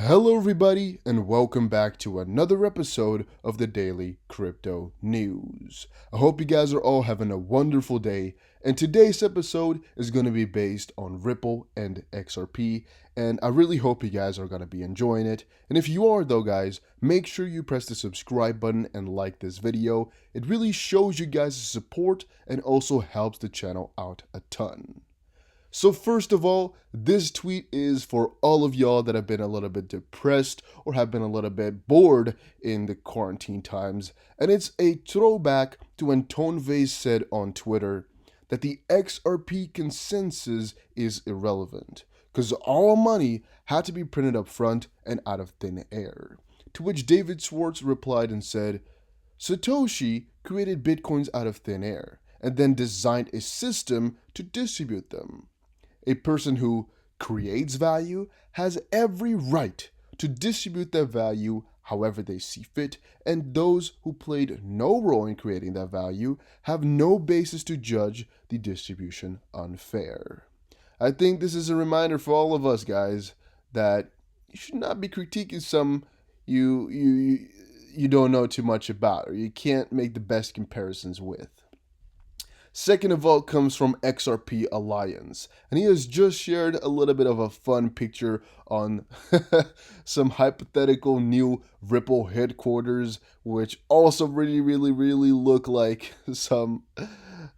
Hello, everybody, and welcome back to another episode of the Daily Crypto News. I hope you guys are all having a wonderful day, and today's episode is going to be based on Ripple and XRP, and I really hope you guys are going to be enjoying it. And if you are, though, guys, make sure you press the subscribe button and like this video. It really shows you guys' support and also helps the channel out a ton. So first of all, this tweet is for all of y'all that have been a little bit depressed or have been a little bit bored in the quarantine times. And it's a throwback to when Tonve said on Twitter that the XRP consensus is irrelevant because all money had to be printed up front and out of thin air. To which David Schwartz replied and said, Satoshi created bitcoins out of thin air and then designed a system to distribute them. A person who creates value has every right to distribute that value however they see fit, and those who played no role in creating that value have no basis to judge the distribution unfair. I think this is a reminder for all of us, guys, that you should not be critiquing some you don't know too much about, or you can't make the best comparisons with. Second of all comes from XRP Alliance, and he has just shared a little bit of a fun picture on some hypothetical new Ripple headquarters, which also really look like some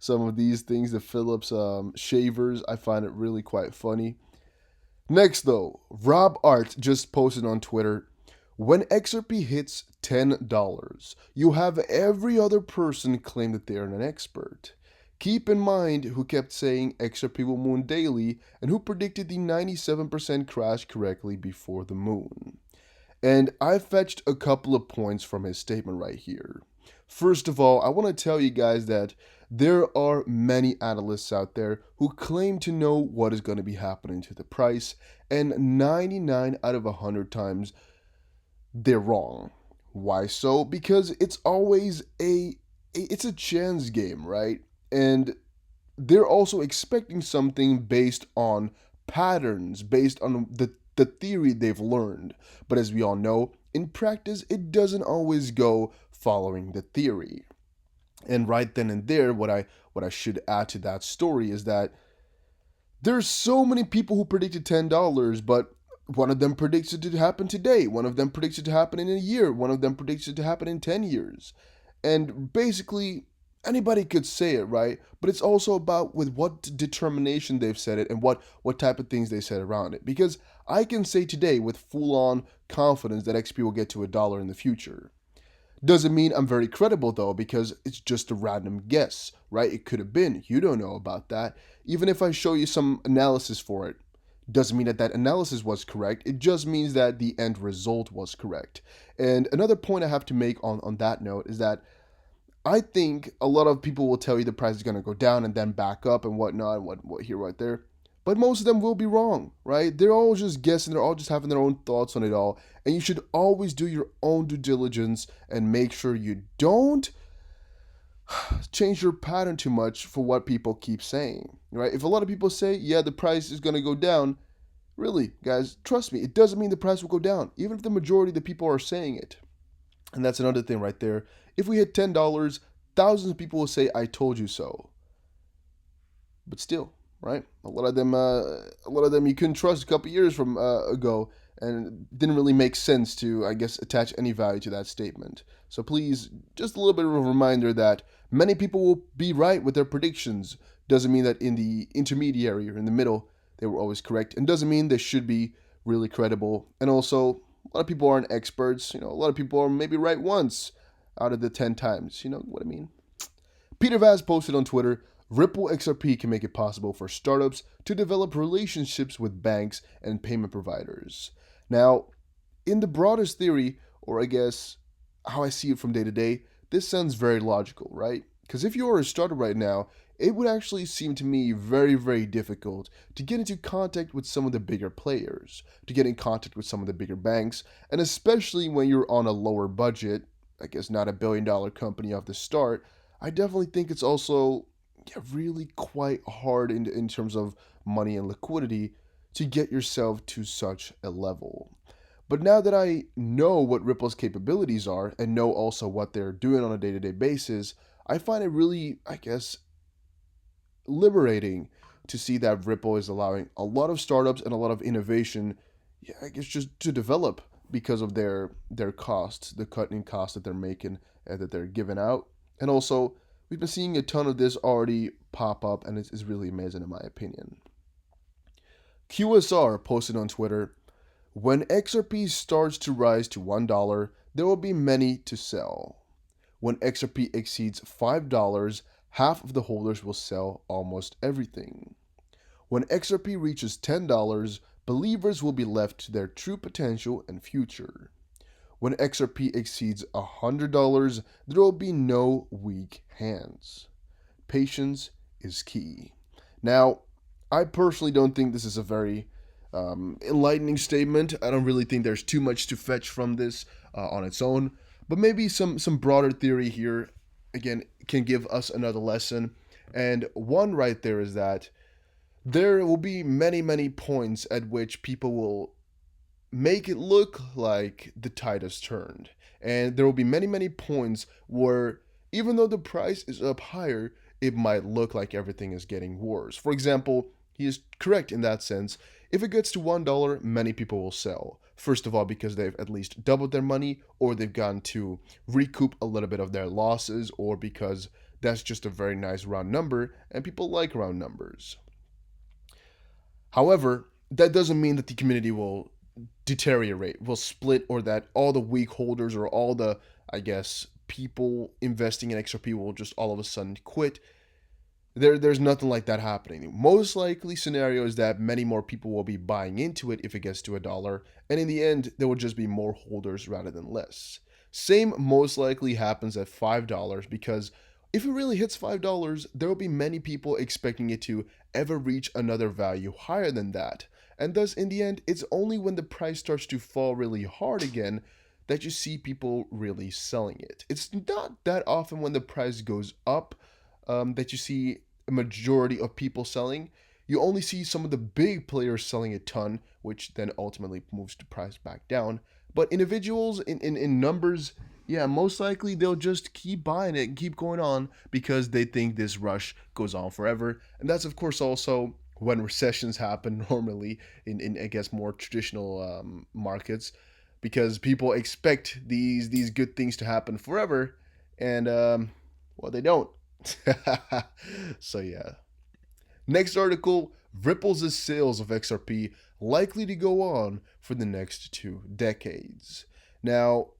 of these things, the Philips shavers. I find it really quite funny. Next though, Rob Art just posted on Twitter, when XRP hits $10, you have every other person claim that they are an expert. Keep in mind who kept saying XRP will moon daily and who predicted the 97% crash correctly before the moon. And I fetched a couple of points from his statement right here. First of all, I want to tell you guys that there are many analysts out there who claim to know what is going to be happening to the price, and 99 out of 100 times they're wrong. Why so? Because it's always it's a chance game, right? And they're also expecting something based on patterns, based on the theory they've learned. But as we all know, in practice, it doesn't always go following the theory. And right then and there, what I should add to that story is that there's so many people who predicted $10, but one of them predicts it to happen today. One of them predicts it to happen in a year. One of them predicts it to happen in 10 years. And basically, anybody could say it, right? But it's also about with what determination they've said it and what type of things they said around it. Because I can say today with full-on confidence that XP will get to $1 in the future. Doesn't mean I'm very credible though, because it's just a random guess, right? It could have been. You don't know about that. Even if I show you some analysis for it, doesn't mean that that analysis was correct. It just means that the end result was correct. And another point I have to make on that note is that I think a lot of people will tell you the price is going to go down and then back up and whatnot, and what here, right there. But most of them will be wrong, right? They're all just guessing. They're all just having their own thoughts on it all. And you should always do your own due diligence and make sure you don't change your pattern too much for what people keep saying, right? If a lot of people say, yeah, the price is going to go down, really, guys, trust me, it doesn't mean the price will go down, even if the majority of the people are saying it. And that's another thing right there. If we hit $10, thousands of people will say, I told you so. But still, right? A lot of them you couldn't trust a couple years from ago, and it didn't really make sense to, I guess, attach any value to that statement. So please, just a little bit of a reminder that many people will be right with their predictions. Doesn't mean that in the intermediary or in the middle, they were always correct. And doesn't mean they should be really credible. And also, a lot of people aren't experts. A lot of people are maybe right once out of the 10 times. You know what I mean? Peter Vaz posted on Twitter, Ripple XRP can make it possible for startups to develop relationships with banks and payment providers. Now, in the broadest theory, or I guess how I see it from day to day, this sounds very logical, right? Because if you are a startup right now, it would actually seem to me very difficult to get into contact with some of the bigger players, to get in contact with some of the bigger banks, and especially when you're on a lower budget, I guess not a billion-dollar company off the start, I definitely think it's also really quite hard in terms of money and liquidity to get yourself to such a level. But now that I know what Ripple's capabilities are and know also what they're doing on a day-to-day basis, I find it really, I guess, liberating to see that Ripple is allowing a lot of startups and a lot of innovation, yeah, I guess just to develop because of their costs, the cut in costs that they're making and that they're giving out. And also, we've been seeing a ton of this already pop up, and it's really amazing in my opinion. QSR posted on Twitter, when XRP starts to rise to $1, there will be many to sell. When XRP exceeds $5, half of the holders will sell almost everything. When XRP reaches $10, believers will be left to their true potential and future. When XRP exceeds $100, there will be no weak hands. Patience is key. Now, I personally don't think this is a very enlightening statement. I don't really think there's too much to fetch from this on its own. But maybe some broader theory here, again, can give us another lesson. And one right there is that there will be many points at which people will make it look like the tide has turned. And there will be many points where even though the price is up higher, it might look like everything is getting worse. For example, he is correct in that sense. If it gets to $1, many people will sell. First of all, because they've at least doubled their money, or they've gotten to recoup a little bit of their losses, or because that's just a very nice round number, and people like round numbers. However, that doesn't mean that the community will deteriorate, will split, or that all the weak holders or all the, I guess, people investing in XRP will just all of a sudden quit. There's nothing like that happening. Most likely scenario is that many more people will be buying into it if it gets to $1, and in the end, there will just be more holders rather than less. Same most likely happens at $5 because if it really hits $5, there will be many people expecting it to ever reach another value higher than that. And thus, in the end, it's only when the price starts to fall really hard again that you see people really selling it. It's not that often when the price goes up that you see a majority of people selling. You only see some of the big players selling a ton, which then ultimately moves the price back down. But individuals in numbers, yeah, most likely they'll just keep buying it and keep going on because they think this rush goes on forever. And that's, of course, also when recessions happen normally in I guess, more traditional markets, because people expect these good things to happen forever, and well, they don't. So yeah. Next article, Ripple's sales of XRP likely to go on for the next 2 decades. Now,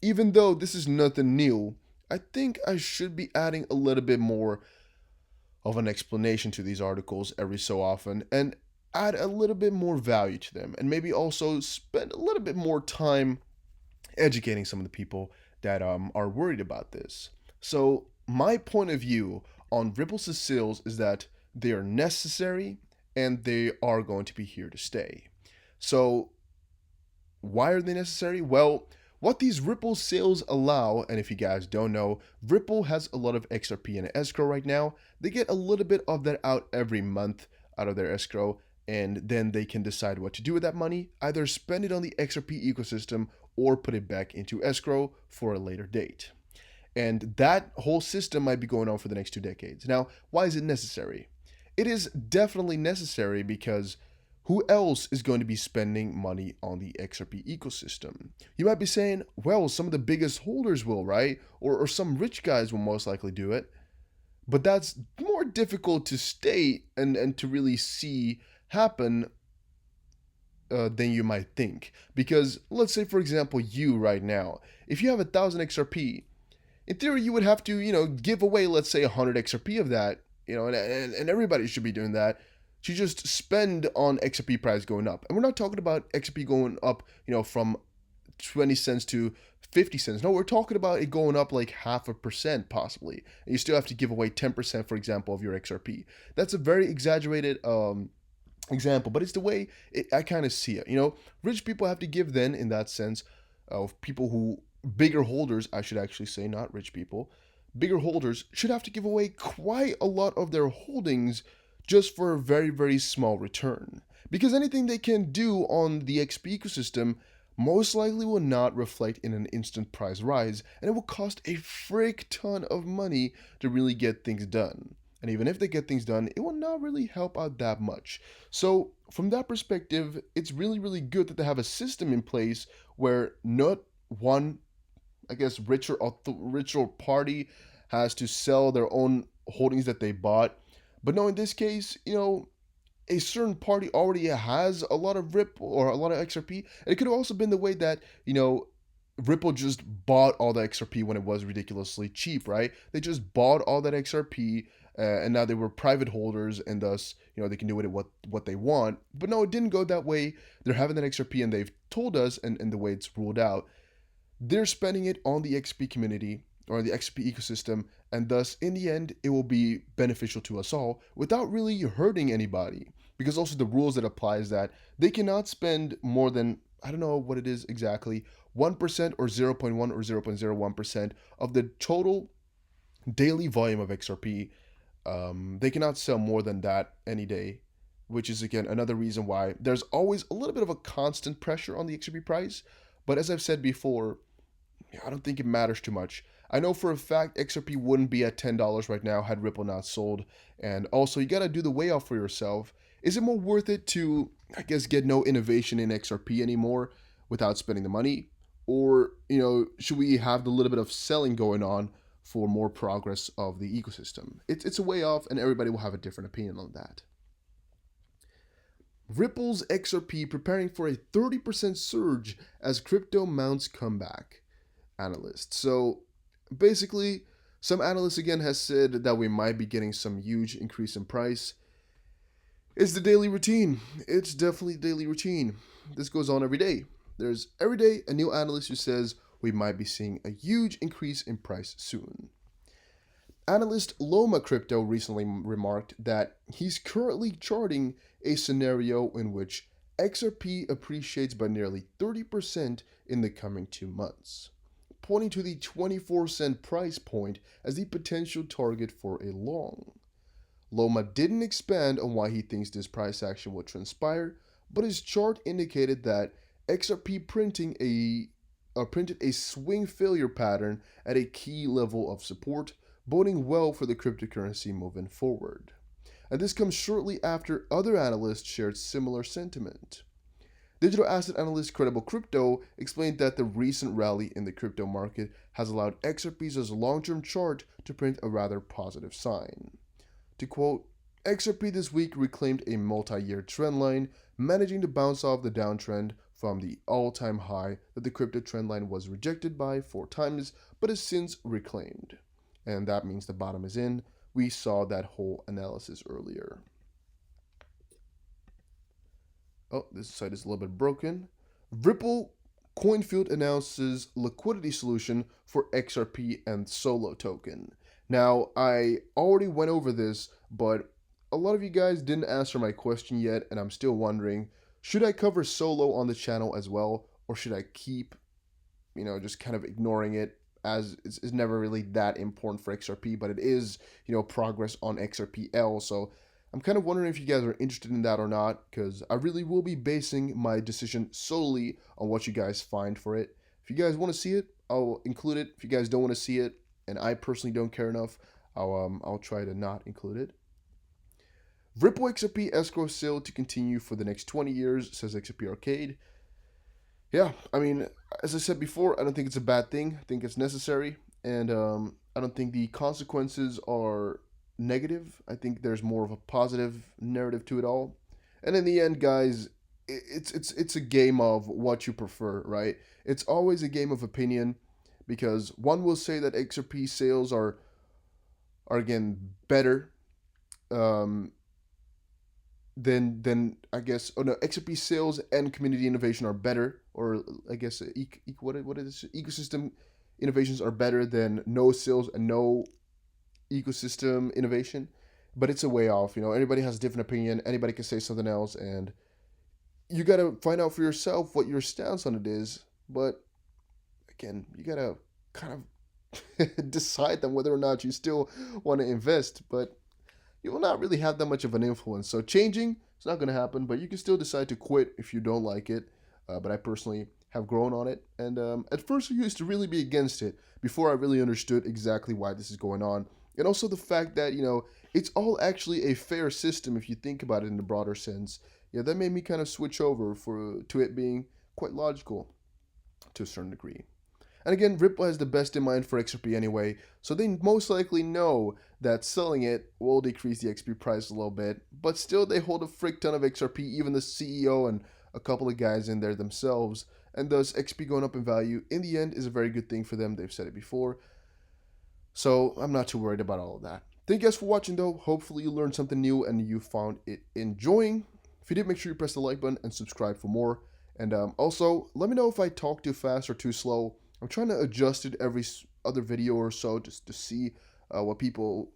even though this is nothing new, I think I should be adding a little bit more of an explanation to these articles every so often and add a little bit more value to them, and maybe also spend a little bit more time educating some of the people that are worried about this. So my point of view on Ripple's sales is that they are necessary and they are going to be here to stay. So why are they necessary? Well, what these Ripple sales allow, and if you guys don't know, Ripple has a lot of XRP in escrow right now. They get a little bit of that out every month out of their escrow, and then they can decide what to do with that money, either spend it on the XRP ecosystem or put it back into escrow for a later date. And that whole system might be going on for the next 2 decades. Now, why is it necessary? It is definitely necessary because who else is going to be spending money on the XRP ecosystem? You might be saying, well, some of the biggest holders will, right? Or some rich guys will most likely do it. But that's more difficult to state and to really see happen than you might think. Because let's say, for example, you right now, if you have 1,000 XRP, in theory, you would have to, give away, let's say, 100 XRP of that, and everybody should be doing that, to just spend on XRP price going up. And we're not talking about XRP going up, from 20 cents to 50 cents. No, we're talking about it going up like 0.5% possibly. And you still have to give away 10%, for example, of your XRP. That's a very exaggerated example, but it's the way I kind of see it. Rich people have to give then, in that sense, of people who, bigger holders, I should actually say, not rich people, bigger holders should have to give away quite a lot of their holdings just for a very small return. Because anything they can do on the XP ecosystem most likely will not reflect in an instant price rise, and it will cost a frick ton of money to really get things done. And even if they get things done, it will not really help out that much. So, from that perspective, it's really, really good that they have a system in place where not one, I guess, richer party has to sell their own holdings that they bought. But no, in this case, a certain party already has a lot of Ripple or a lot of XRP. And it could have also been the way that, Ripple just bought all the XRP when it was ridiculously cheap, right? They just bought all that XRP, and now they were private holders, and thus, they can do with it what they want. But no, it didn't go that way. They're having that XRP, and they've told us, and the way it's ruled out, they're spending it on the XP community or the XP ecosystem, and thus, in the end, it will be beneficial to us all without really hurting anybody. Because also the rules that apply is that they cannot spend more than, I don't know what it is exactly, 1% or 0.1 or 0.01% of the total daily volume of XRP. They cannot sell more than that any day, which is again another reason why there's always a little bit of a constant pressure on the XRP price. But as I've said before, I don't think it matters too much. I know for a fact XRP wouldn't be at $10 right now had Ripple not sold. And also, you gotta do the weigh off for yourself. Is it more worth it to, I guess, get no innovation in XRP anymore without spending the money? Or, should we have the little bit of selling going on for more progress of the ecosystem? It's a way off, and everybody will have a different opinion on that. Ripple's XRP preparing for a 30% surge as crypto mounts comeback. Analysts. So basically, some analysts again has said that we might be getting some huge increase in price. It's the daily routine. It's definitely daily routine. This goes on every day. There's every day a new analyst who says we might be seeing a huge increase in price soon. Analyst Loma Crypto recently remarked that he's currently charting a scenario in which XRP appreciates by nearly 30% in the coming 2 months, pointing to the 24-cent price point as the potential target for a long. Loma didn't expand on why he thinks this price action will transpire, but his chart indicated that XRP printed a swing failure pattern at a key level of support, boding well for the cryptocurrency moving forward. And this comes shortly after other analysts shared similar sentiment. Digital asset analyst Credible Crypto explained that the recent rally in the crypto market has allowed XRP's long-term chart to print a rather positive sign. To quote, XRP this week reclaimed a multi-year trend line, managing to bounce off the downtrend from the all-time high that the crypto trend line was rejected by 4 times, but has since reclaimed. And that means the bottom is in. We saw that whole analysis earlier. Oh, this site is a little bit broken. Ripple Coinfield announces liquidity solution for XRP and Solo token. Now, I already went over this, but a lot of you guys didn't answer my question yet, and I'm still wondering, should I cover Solo on the channel as well, or should I keep, just kind of ignoring it, as it's never really that important for XRP, but it is, progress on XRPL, so I'm kind of wondering if you guys are interested in that or not, because I really will be basing my decision solely on what you guys find for it. If you guys want to see it, I'll include it. If you guys don't want to see it, and I personally don't care enough, I'll try to not include it. Ripple XRP escrow sale to continue for the next 20 years, says XRP Arcade. Yeah, I mean, as I said before, I don't think it's a bad thing. I think it's necessary, and I don't think the consequences are negative. I think there's more of a positive narrative to it all. And in the end, guys, it's a game of what you prefer, right? It's always a game of opinion, because one will say that XRP sales are again better than I guess, XRP sales and community innovation are better, or I guess what is ecosystem innovations are better than no sales and no ecosystem innovation. But it's a way off. Everybody has a different opinion. Anybody can say something else, and you gotta find out for yourself what your stance on it is. But again, you gotta kind of decide on whether or not you still want to invest. But you will not really have that much of an influence. So changing, it's not going to happen, but you can still decide to quit if you don't like it. but I personally have grown on it. And at first, I used to really be against it before I really understood exactly why this is going on. And also the fact that, it's all actually a fair system if you think about it in the broader sense. Yeah, that made me kind of switch over to it being quite logical to a certain degree. And again, Ripple has the best in mind for XRP anyway, so they most likely know that selling it will decrease the XP price a little bit, but still they hold a frick ton of XRP, even the CEO and a couple of guys in there themselves, and thus XP going up in value in the end is a very good thing for them. They've said it before, so I'm not too worried about all of that. Thank you guys for watching though. Hopefully you learned something new and you found it enjoying. If you did, make sure you press the like button and subscribe for more. And also, let me know if I talk too fast or too slow. I'm trying to adjust it every other video or so just to see what people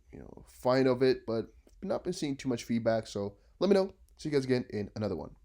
find of it, but I've not been seeing too much feedback. So let me know. See you guys again in another one.